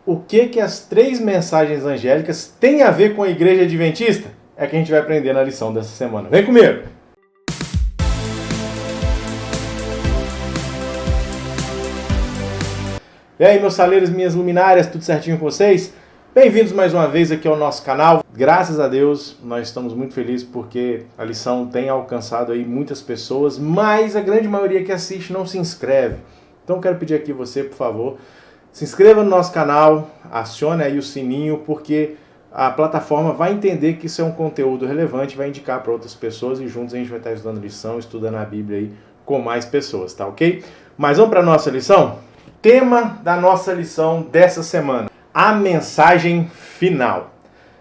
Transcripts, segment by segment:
o que as três mensagens angélicas têm a ver com a Igreja Adventista? É que a gente vai aprender na lição dessa semana. Vem comigo! E aí, meus saleiros, minhas luminárias, tudo certinho com vocês? Bem-vindos mais uma vez aqui ao nosso canal. Graças a Deus, nós estamos muito felizes porque a lição tem alcançado aí muitas pessoas, mas a grande maioria que assiste não se inscreve. Então eu quero pedir aqui você, por favor, se inscreva no nosso canal, acione aí o sininho, porque a plataforma vai entender que isso é um conteúdo relevante, vai indicar para outras pessoas e juntos a gente vai estar estudando lição, estudando a Bíblia aí com mais pessoas, tá ok? Mas vamos para a nossa lição? Tema da nossa lição dessa semana: a mensagem final.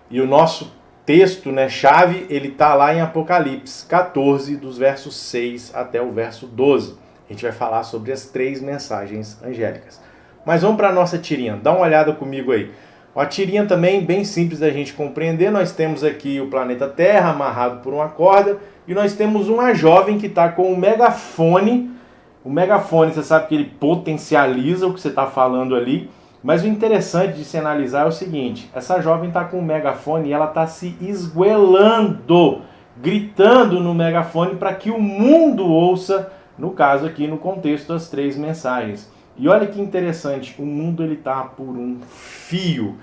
E o nosso texto, chave, ele tá lá em Apocalipse 14, dos versos 6 até o verso 12. A gente vai falar sobre as três mensagens angélicas. Mas vamos para a nossa tirinha, dá uma olhada comigo aí. A tirinha também bem simples da gente compreender. Nós temos aqui o planeta Terra amarrado por uma corda e nós temos uma jovem que está com um megafone. O megafone, você sabe que ele potencializa o que você está falando ali. Mas o interessante de se analisar é o seguinte: essa jovem está com um megafone e ela está se esgoelando, gritando no megafone para que o mundo ouça, no caso aqui no contexto das três mensagens. E olha que interessante, o mundo ele está por um fio.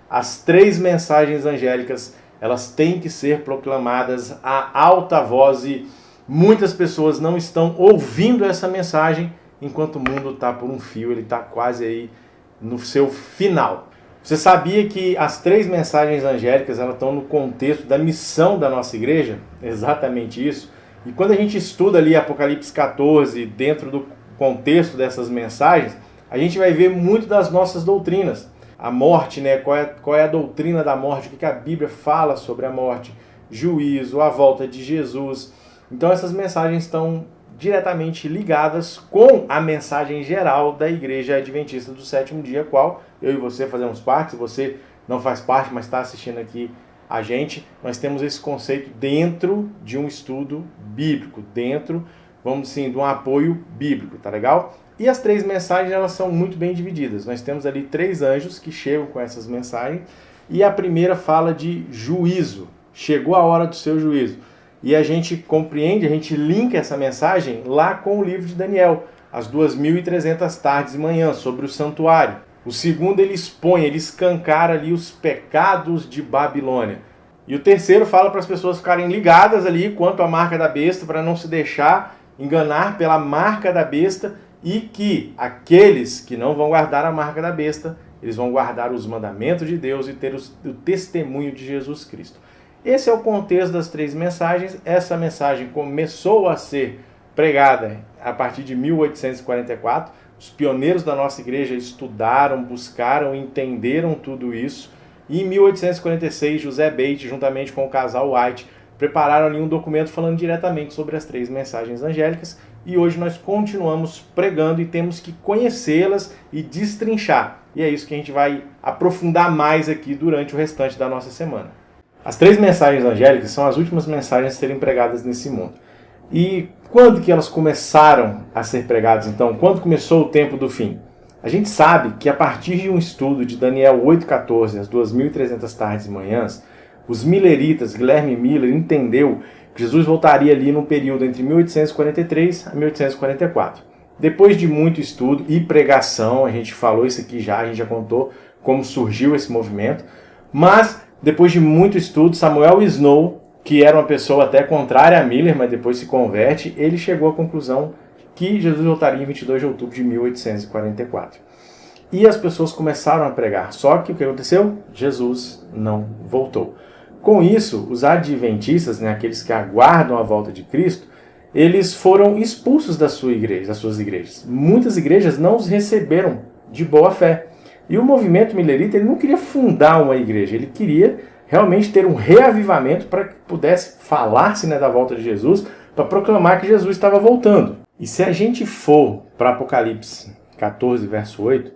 As três mensagens angélicas, elas têm que ser proclamadas a alta voz e muitas pessoas não estão ouvindo essa mensagem, enquanto o mundo está por um fio, ele está quase aí no seu final. Você sabia que as três mensagens angélicas elas estão no contexto da missão da nossa igreja? Exatamente isso. E quando a gente estuda ali Apocalipse 14, dentro do contexto dessas mensagens, a gente vai ver muito das nossas doutrinas. A morte, qual é a doutrina da morte, o que a Bíblia fala sobre a morte, juízo, a volta de Jesus. Então essas mensagens estão diretamente ligadas com a mensagem geral da Igreja Adventista do Sétimo Dia, qual eu e você fazemos parte. Se você não faz parte, mas está assistindo aqui a gente, nós temos esse conceito dentro de um estudo bíblico, dentro, vamos assim, de um apoio bíblico, tá legal? E as três mensagens, elas são muito bem divididas. Nós temos ali três anjos que chegam com essas mensagens, e a primeira fala de juízo. Chegou a hora do seu juízo. E a gente compreende, a gente linka essa mensagem lá com o livro de Daniel, as 2.300 tardes e manhãs, sobre o santuário. O segundo, ele expõe, ele escancara ali os pecados de Babilônia. E o terceiro fala para as pessoas ficarem ligadas ali quanto à marca da besta, para não se deixar enganar pela marca da besta, e que aqueles que não vão guardar a marca da besta, eles vão guardar os mandamentos de Deus e ter o testemunho de Jesus Cristo. Esse é o contexto das três mensagens. Essa mensagem começou a ser pregada a partir de 1844. Os pioneiros da nossa igreja estudaram, buscaram, entenderam tudo isso. E em 1846, José Bates, juntamente com o casal White, prepararam ali um documento falando diretamente sobre as três mensagens angélicas. E hoje nós continuamos pregando e temos que conhecê-las e destrinchar. E é isso que a gente vai aprofundar mais aqui durante o restante da nossa semana. As três mensagens angélicas são as últimas mensagens a serem pregadas nesse mundo. E quando que elas começaram a ser pregadas, então? Quando começou o tempo do fim? A gente sabe que a partir de um estudo de Daniel 8,14, as 2.300 tardes e manhãs, os milleritas, Guilherme Miller, entendeu que Jesus voltaria ali no período entre 1843 a 1844. Depois de muito estudo e pregação, a gente falou isso aqui já, a gente já contou como surgiu esse movimento, mas depois de muito estudo, Samuel Snow, que era uma pessoa até contrária a Miller, mas depois se converte, ele chegou à conclusão que Jesus voltaria em 22 de outubro de 1844. E as pessoas começaram a pregar, só que o que aconteceu? Jesus não voltou. Com isso, os adventistas, aqueles que aguardam a volta de Cristo, eles foram expulsos das suas igrejas. Muitas igrejas não os receberam de boa fé. E o movimento millerita, ele não queria fundar uma igreja, ele queria realmente ter um reavivamento para que pudesse falar-se da volta de Jesus, para proclamar que Jesus estava voltando. E se a gente for para Apocalipse 14, verso 8,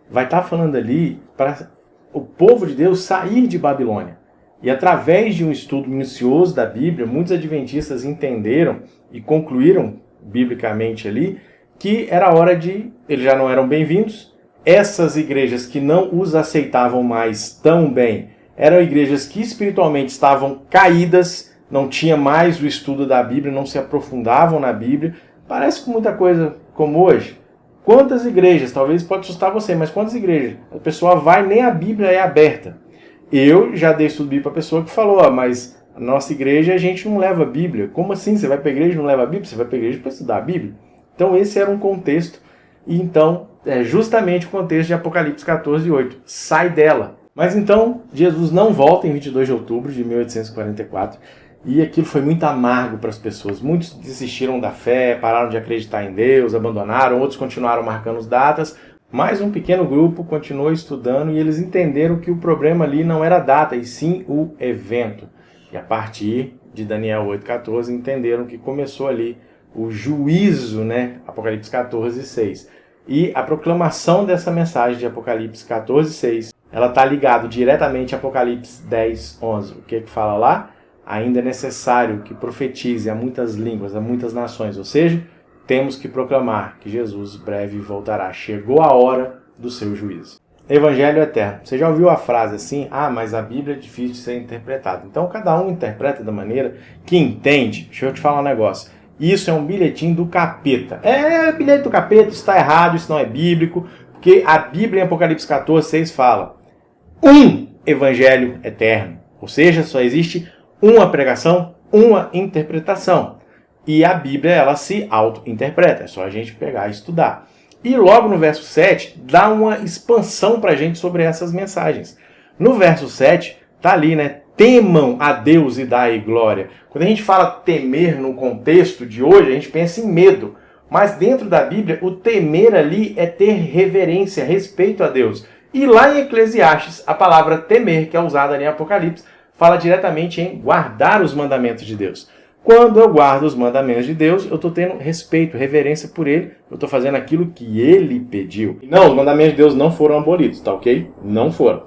vai estar falando ali para o povo de Deus sair de Babilônia. E através de um estudo minucioso da Bíblia, muitos adventistas entenderam e concluíram biblicamente ali que era hora de... Eles já não eram bem-vindos, essas igrejas que não os aceitavam mais tão bem eram igrejas que espiritualmente estavam caídas, não tinha mais o estudo da Bíblia, não se aprofundavam na Bíblia. Parece com muita coisa como hoje. Quantas igrejas, talvez pode assustar você, mas quantas igrejas? A pessoa vai, nem a Bíblia é aberta. Eu já dei estudo bíblico para a pessoa que falou, mas a nossa igreja a gente não leva a Bíblia. Como assim? Você vai para a igreja e não leva a Bíblia? Você vai para a igreja para estudar a Bíblia? Então esse era um contexto, e então é justamente o contexto de Apocalipse 14:8. Sai dela. Mas então Jesus não volta em 22 de outubro de 1844, e aquilo foi muito amargo para as pessoas. Muitos desistiram da fé, pararam de acreditar em Deus, abandonaram, outros continuaram marcando as datas, mas um pequeno grupo continuou estudando e eles entenderam que o problema ali não era a data, e sim o evento. E a partir de Daniel 8:14 entenderam que começou ali o juízo, né? Apocalipse 14:6. E a proclamação dessa mensagem de Apocalipse 14:6, ela está ligada diretamente a Apocalipse 10:11. O que fala lá? Ainda é necessário que profetize a muitas línguas, a muitas nações. Ou seja, temos que proclamar que Jesus breve voltará. Chegou a hora do seu juízo. Evangelho eterno. Você já ouviu a frase assim? Ah, mas a Bíblia é difícil de ser interpretada. Então cada um interpreta da maneira que entende. Deixa eu te falar um negócio. Isso é um bilhetinho do capeta. Bilhete do capeta, isso está errado, isso não é bíblico. Porque a Bíblia em Apocalipse 14:6 fala um evangelho eterno. Ou seja, só existe uma pregação, uma interpretação. E a Bíblia, ela se auto-interpreta. É só a gente pegar e estudar. E logo no verso 7, dá uma expansão para a gente sobre essas mensagens. No verso 7, tá ali, né? Temam a Deus e dai glória. Quando a gente fala temer no contexto de hoje, a gente pensa em medo. Mas dentro da Bíblia, o temer ali é ter reverência, respeito a Deus. E lá em Eclesiastes, a palavra temer, que é usada ali em Apocalipse, fala diretamente em guardar os mandamentos de Deus. Quando eu guardo os mandamentos de Deus, eu estou tendo respeito, reverência por Ele, eu estou fazendo aquilo que Ele pediu. Não, os mandamentos de Deus não foram abolidos, tá ok? Não foram.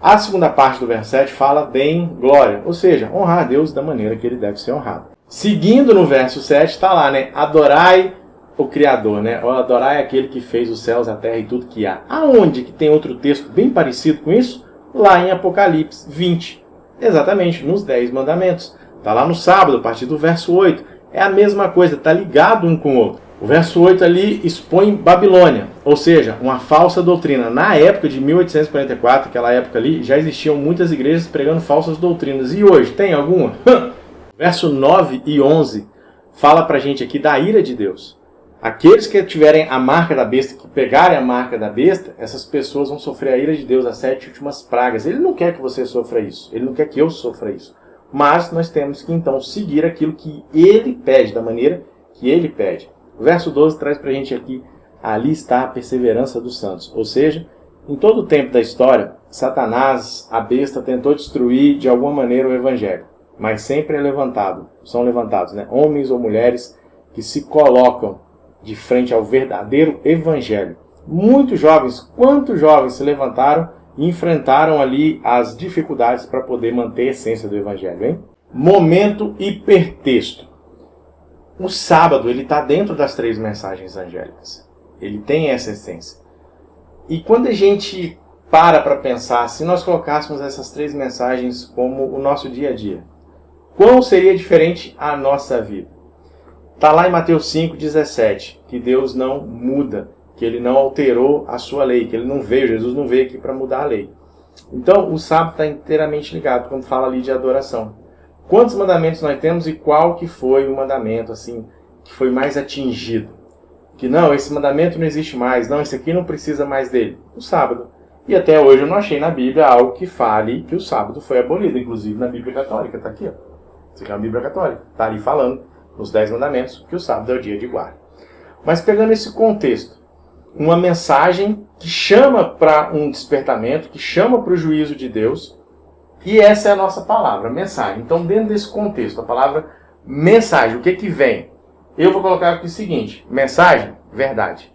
A segunda parte do verso 7 fala deem glória, ou seja, honrar a Deus da maneira que Ele deve ser honrado. Seguindo no verso 7, está lá, né? Adorai o Criador, né? Ou adorai aquele que fez os céus, a terra e tudo que há. Aonde que tem outro texto bem parecido com isso? Lá em Apocalipse 20. Exatamente, nos 10 mandamentos. Está lá no sábado, a partir do verso 8. É a mesma coisa, está ligado um com o outro. O verso 8 ali expõe Babilônia, ou seja, uma falsa doutrina. Na época de 1844, aquela época ali, já existiam muitas igrejas pregando falsas doutrinas. E hoje, tem alguma? Verso 9 e 11 fala pra gente aqui da ira de Deus. Aqueles que tiverem a marca da besta, que pegarem a marca da besta, essas pessoas vão sofrer a ira de Deus, as 7 últimas pragas. Ele não quer que você sofra isso. Ele não quer que eu sofra isso. Mas nós temos que, então, seguir aquilo que Ele pede, da maneira que Ele pede. O verso 12 traz para a gente aqui, ali está a perseverança dos santos. Ou seja, em todo o tempo da história, Satanás, a besta, tentou destruir de alguma maneira o Evangelho. Mas sempre são levantados, né? Homens ou mulheres que se colocam de frente ao verdadeiro Evangelho. Muitos jovens, quantos jovens se levantaram e enfrentaram ali as dificuldades para poder manter a essência do Evangelho, hein? Momento hipertexto. O sábado, ele está dentro das 3 mensagens angélicas. Ele tem essa essência. E quando a gente para pensar, se nós colocássemos essas 3 mensagens como o nosso dia a dia, qual seria diferente a nossa vida? Está lá em Mateus 5,17, que Deus não muda, que Ele não alterou a sua lei, que Ele não veio, Jesus não veio aqui para mudar a lei. Então, o sábado está inteiramente ligado quando fala ali de adoração. Quantos mandamentos nós temos e qual que foi o mandamento assim que foi mais atingido? Que não, esse mandamento não existe mais, não, esse aqui não precisa mais dele. O sábado. E até hoje eu não achei na Bíblia algo que fale que o sábado foi abolido, inclusive na Bíblia Católica, está aqui, ó. Isso aqui é uma Bíblia Católica, está ali falando nos 10 mandamentos que o sábado é o dia de guarda. Mas pegando esse contexto, uma mensagem que chama para um despertamento, que chama para o juízo de Deus, e essa é a nossa palavra, mensagem. Então, dentro desse contexto, a palavra mensagem, o que que vem? Eu vou colocar aqui o seguinte, mensagem, verdade.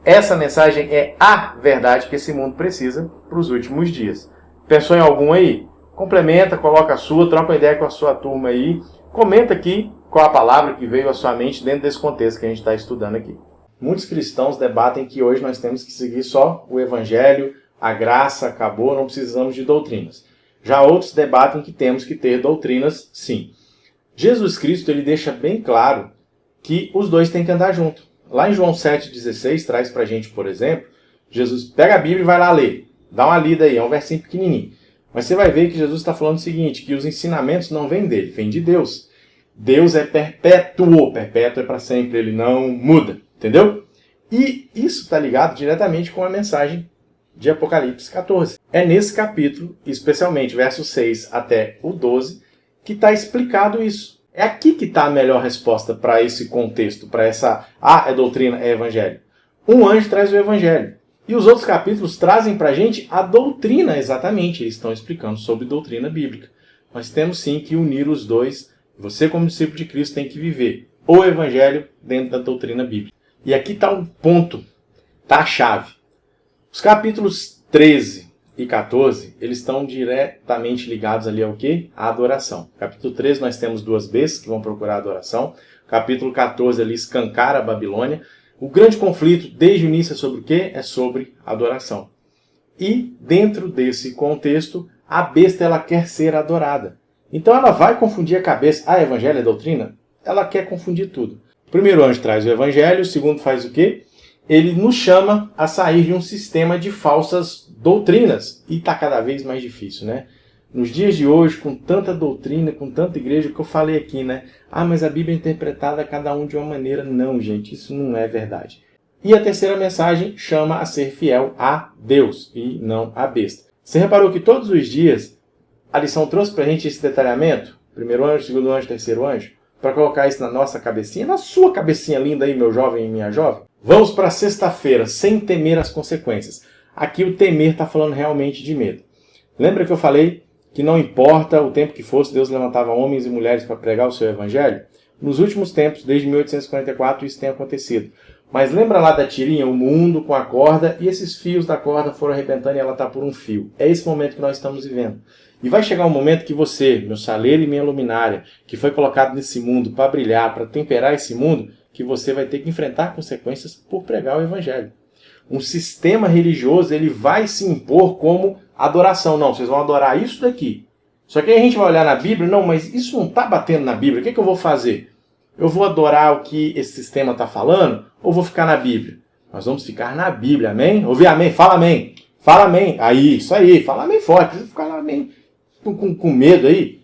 Essa mensagem é a verdade que esse mundo precisa para os últimos dias. Pensou em algum aí? Complementa, coloca a sua, troca uma ideia com a sua turma aí, comenta aqui qual a palavra que veio à sua mente dentro desse contexto que a gente está estudando aqui. Muitos cristãos debatem que hoje nós temos que seguir só o evangelho, a graça acabou, não precisamos de doutrinas. Já outros debatem que temos que ter doutrinas, sim. Jesus Cristo ele deixa bem claro que os dois têm que andar junto. Lá em João 7,16 traz pra gente, por exemplo, Jesus pega a Bíblia e vai lá ler. Dá uma lida aí, é um versinho pequenininho. Mas você vai ver que Jesus está falando o seguinte, que os ensinamentos não vêm dele, vêm de Deus. Deus é perpétuo, perpétuo é para sempre, ele não muda, entendeu? E isso está ligado diretamente com a mensagem de Apocalipse 14. É nesse capítulo, especialmente versos 6 até o 12, que está explicado isso. É aqui que está a melhor resposta para esse contexto, para essa, é doutrina, é evangelho. Um anjo traz o evangelho. E os outros capítulos trazem para a gente a doutrina, exatamente. Eles estão explicando sobre doutrina bíblica. Nós temos sim que unir os dois. Você, como discípulo de Cristo, tem que viver o evangelho dentro da doutrina bíblica. E aqui está o ponto, está a chave. Os capítulos 13 e 14, eles estão diretamente ligados ali ao quê? À adoração. Capítulo 13 nós temos duas bestas que vão procurar adoração. Capítulo 14 ali escancara a Babilônia. O grande conflito desde o início é sobre o quê? É sobre adoração. E dentro desse contexto, a besta ela quer ser adorada. Então ela vai confundir a cabeça. Evangelho é doutrina? Ela quer confundir tudo. O primeiro anjo traz o evangelho, o segundo faz o quê? Ele nos chama a sair de um sistema de falsas doutrinas. E está cada vez mais difícil, né? Nos dias de hoje, com tanta doutrina, com tanta igreja, que eu falei aqui, né? Mas a Bíblia é interpretada cada um de uma maneira. Não, gente, isso não é verdade. E a terceira mensagem chama a ser fiel a Deus e não a besta. Você reparou que todos os dias a lição trouxe para a gente esse detalhamento? Primeiro anjo, segundo anjo, terceiro anjo? Para colocar isso na nossa cabecinha, na sua cabecinha linda aí, meu jovem e minha jovem. Vamos para sexta-feira, sem temer as consequências. Aqui o temer está falando realmente de medo. Lembra que eu falei que não importa o tempo que fosse, Deus levantava homens e mulheres para pregar o seu evangelho? Nos últimos tempos, desde 1844, isso tem acontecido. Mas lembra lá da tirinha, o mundo com a corda, e esses fios da corda foram arrebentando e ela está por um fio. É esse momento que nós estamos vivendo. E vai chegar um momento que você, meu saleiro e minha luminária, que foi colocado nesse mundo para brilhar, para temperar esse mundo, que você vai ter que enfrentar consequências por pregar o evangelho. Um sistema religioso, ele vai se impor como adoração. Não, vocês vão adorar isso daqui. Só que aí a gente vai olhar na Bíblia, não, mas isso não está batendo na Bíblia, o que eu vou fazer? Eu vou adorar o que esse sistema está falando ou vou ficar na Bíblia? Nós vamos ficar na Bíblia, amém? Ouvi amém? Fala amém. Fala amém. Aí, isso aí, fala amém forte. Precisa ficar lá amém com medo aí.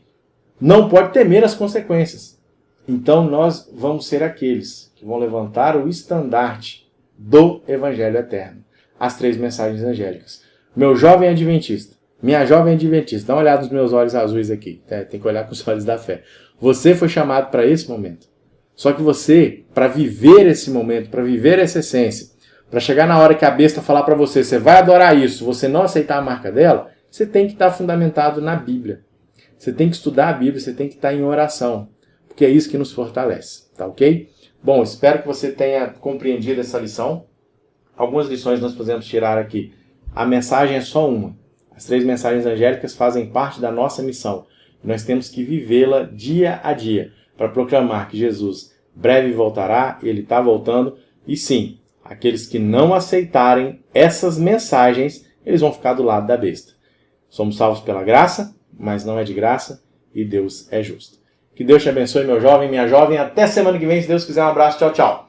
Não pode temer as consequências. Então nós vamos ser aqueles que vão levantar o estandarte do Evangelho Eterno. As 3 mensagens angélicas. Meu jovem adventista, minha jovem adventista, dá uma olhada nos meus olhos azuis aqui. Tem que olhar com os olhos da fé. Você foi chamado para esse momento. Só que você, para viver esse momento, para viver essa essência, para chegar na hora que a besta falar para você, você vai adorar isso, você não aceitar a marca dela, você tem que estar fundamentado na Bíblia. Você tem que estudar a Bíblia, você tem que estar em oração. Porque é isso que nos fortalece, tá ok? Bom, espero que você tenha compreendido essa lição. Algumas lições nós podemos tirar aqui. A mensagem é só uma. As 3 mensagens angélicas fazem parte da nossa missão. Nós temos que vivê-la dia a dia para proclamar que Jesus breve voltará, ele está voltando. E sim, aqueles que não aceitarem essas mensagens, eles vão ficar do lado da besta. Somos salvos pela graça, mas não é de graça, e Deus é justo. Que Deus te abençoe, meu jovem, minha jovem. Até semana que vem, se Deus quiser. Um abraço. Tchau, tchau.